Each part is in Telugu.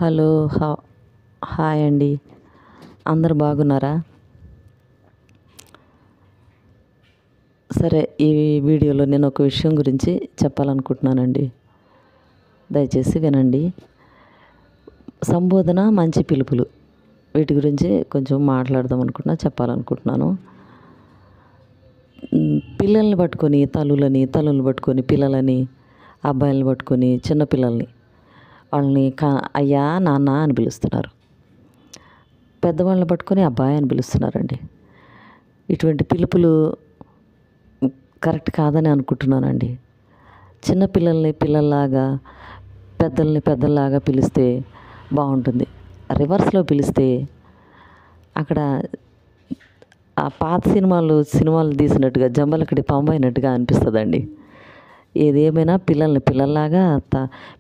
హలో హాయ్ అండి. అందరు బాగున్నారా? సరే, ఈ వీడియోలో నేను ఒక విషయం గురించి చెప్పాలనుకుంటున్నానండి. దయచేసి వినండి. సంబోధన, మంచి పిలుపులు, వీటి గురించి కొంచెం మాట్లాడదాం అనుకుంటున్నా, చెప్పాలనుకుంటున్నాను. పిల్లల్ని పట్టుకొని తల్లుల్ని పట్టుకొని పిల్లలని, అబ్బాయిల్ని పట్టుకొని చిన్నపిల్లల్ని వాళ్ళని అయ్యా నాన్న అని పిలుస్తున్నారు. పెద్దవాళ్ళని పట్టుకొని అబ్బాయి అని పిలుస్తున్నారండి. ఇటువంటి పిలుపులు కరెక్ట్ కాదని అనుకుంటున్నానండి. చిన్నపిల్లల్ని పిల్లల్లాగా, పెద్దల్ని పెద్దల్లాగా పిలిస్తే బాగుంటుంది. రివర్స్లో పిలిస్తే అక్కడ ఆ పాత సినిమాలు తీసినట్టుగా జంబలకడి పంబైనట్టుగా అనిపిస్తుందండి. ఏదేమైనా పిల్లల్ని పిల్లల్లాగా,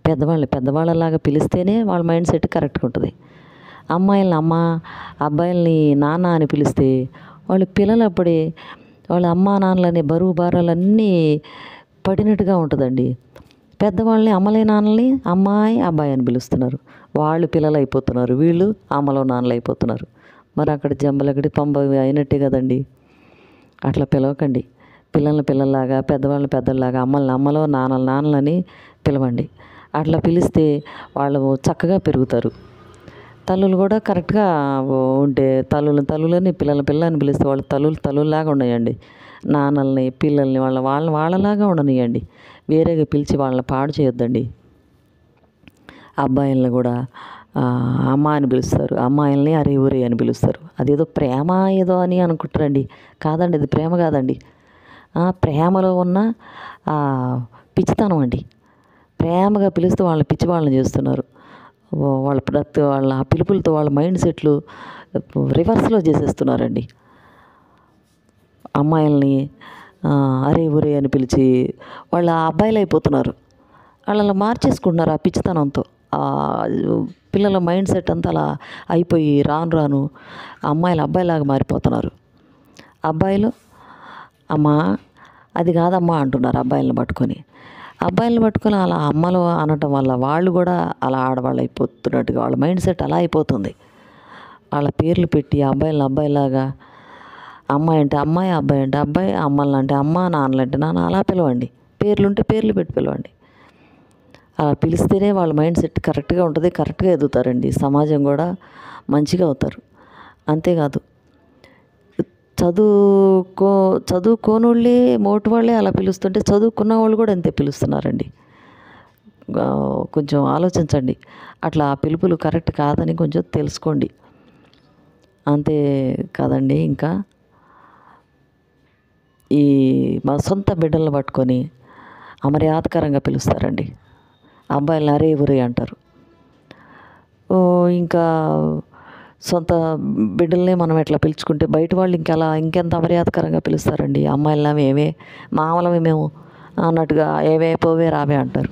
పెద్దవాళ్ళని పెద్దవాళ్ళలాగా పిలిస్తేనే వాళ్ళ మైండ్ సెట్ కరెక్ట్గా ఉంటుంది. అమ్మాయిల్ని అమ్మ, అబ్బాయిల్ని నాన్న అని పిలిస్తే వాళ్ళు పిల్లలు అప్పుడే వాళ్ళ అమ్మా నాన్నలనే బరువు భారాలన్నీ పడినట్టుగా ఉంటుందండి. పెద్దవాళ్ళని అమ్మలే నాన్నల్ని అమ్మాయి అబ్బాయి అని పిలుస్తున్నారు. వాళ్ళు పిల్లలు అయిపోతున్నారు, వీళ్ళు అమ్మలో నాన్నలు అయిపోతున్నారు. మరి అక్కడ జంబలకడి పంబ అయినట్టే కదండి. అట్లా పిలవకండి. పిల్లల్ని పిల్లల్లాగా, పెద్దవాళ్ళని పెద్దల్లాగా, అమ్మల్ని అమ్మలో, నాన్నలని పిలవండి. అట్లా పిలిస్తే వాళ్ళు చక్కగా పెరుగుతారు. తల్లులు కూడా కరెక్ట్గా ఉంటే తల్లులని పిల్లని పిలిస్తే వాళ్ళు తల్లుల్లాగా ఉన్నాయండి. నాన్నల్ని పిల్లల్ని వాళ్ళలాగా ఉండనియండి. వేరేగా పిలిచి వాళ్ళని పాడు చేయొద్దండి. అబ్బాయిల్ని కూడా అమ్మ అని పిలుస్తారు, అమ్మాయిల్ని అరే ఊరే అని పిలుస్తారు. అదేదో ప్రేమ ఏదో అని అనుకుంటారండి. కాదండి, అది ప్రేమ కాదండి. ప్రేమలో ఉన్న పిచ్చితనం అండి. ప్రేమగా పిలుస్తూ వాళ్ళని పిచ్చి వాళ్ళని చేస్తున్నారు. వాళ్ళ ఆ పిలుపులతో వాళ్ళ మైండ్ సెట్లు రివర్స్లో చేసేస్తున్నారండి. అమ్మాయిల్ని అరే ఊరే అని పిలిచి వాళ్ళ అబ్బాయిలు అయిపోతున్నారు. వాళ్ళని మార్చేసుకుంటున్నారు ఆ పిచ్చితనంతో. పిల్లల మైండ్ సెట్ అంతా అలా అయిపోయి రాను రాను అమ్మాయిలు అబ్బాయిలాగా మారిపోతున్నారు. అబ్బాయిలు అమ్మా అది కాదమ్మా అంటున్నారు అబ్బాయిలను పట్టుకొని. అలా అమ్మలు అనటం వల్ల వాళ్ళు కూడా అలా ఆడవాళ్ళు అయిపోతున్నట్టుగా వాళ్ళ మైండ్ సెట్ అలా అయిపోతుంది. వాళ్ళ పేర్లు పెట్టి అబ్బాయిలను అబ్బాయిలాగా, అమ్మాయి అంటే అమ్మాయి, అబ్బాయి అంటే అబ్బాయి, అమ్మలు అంటే అమ్మ, నాన్నలు అంటే నాన్న అలా పిలవండి. పేర్లుంటే పేర్లు పెట్టి పిలవండి. అలా పిలిస్తేనే వాళ్ళ మైండ్ సెట్ కరెక్ట్గా ఉంటుంది, కరెక్ట్గా ఎదుగుతారండి. సమాజం కూడా మంచిగా అవుతారు. అంతేకాదు, చదువుకోనోళ్ళే మోటి వాళ్ళే అలా పిలుస్తుంటే చదువుకున్న వాళ్ళు కూడా అంతే పిలుస్తున్నారండి. కొంచెం ఆలోచించండి. అట్లా ఆ పిలుపులు కరెక్ట్ కాదని కొంచెం తెలుసుకోండి. అంతే కాదండి, ఇంకా ఈ మా సొంత బిడ్డలను పట్టుకొని అమర్యాదకరంగా పిలుస్తారండి. అబ్బాయిలని అరే ఊరే అంటారు. ఇంకా సొంత బిడ్డల్ని మనం ఎట్లా పిలుచుకుంటే బయట వాళ్ళు ఇంకెంత అమర్యాదకరంగా పిలుస్తారండి. అమ్మాయిలని ఏవే మామలమే మేము అన్నట్టుగా ఏవే పోవే రావే అంటారు.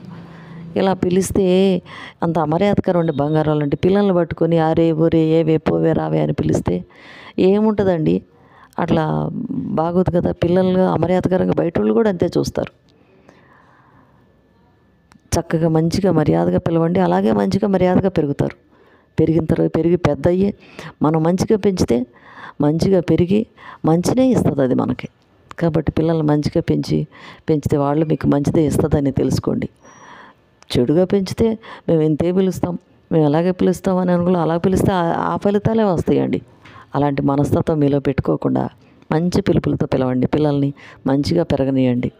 ఇలా పిలిస్తే అంత అమర్యాదకరం ఉండే బంగారం అంటే పిల్లల్ని పట్టుకొని అరే ఊరే ఏవే పోవే రావే అని పిలిస్తే ఏముంటుందండి. అట్లా బాగోదు కదా. పిల్లలు అమర్యాదకరంగా బయట వాళ్ళు కూడా అంతే చూస్తారు. చక్కగా మంచిగా మర్యాదగా పిలవండి. అలాగే మంచిగా మర్యాదగా పెరుగుతారు. పెరిగిన తర్వాత పెరిగి పెద్ద అయ్యి మనం మంచిగా పెంచితే మంచిగా పెరిగి మంచినే ఇస్తుంది అది మనకి. కాబట్టి పిల్లల్ని మంచిగా పెంచితే వాళ్ళు మీకు మంచిదే ఇస్తుందని తెలుసుకోండి. చెడుగా పెంచితే మేము ఇంతే పిలుస్తాం, మేము ఎలాగే పిలుస్తాం అని అనుకుని అలా పిలిస్తే ఆ ఫలితాలే వస్తాయండి. అలాంటి మనస్తత్వం మీలో పెట్టుకోకుండా మంచి పిలుపులతో పిలవండి. పిల్లల్ని మంచిగా పెరగనియండి.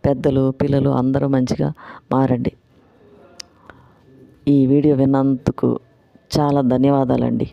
పెద్దలు పిల్లలు అందరూ మంచిగా మారండి. ఈ వీడియో విన్నందుకు చాలా ధన్యవాదాలండి.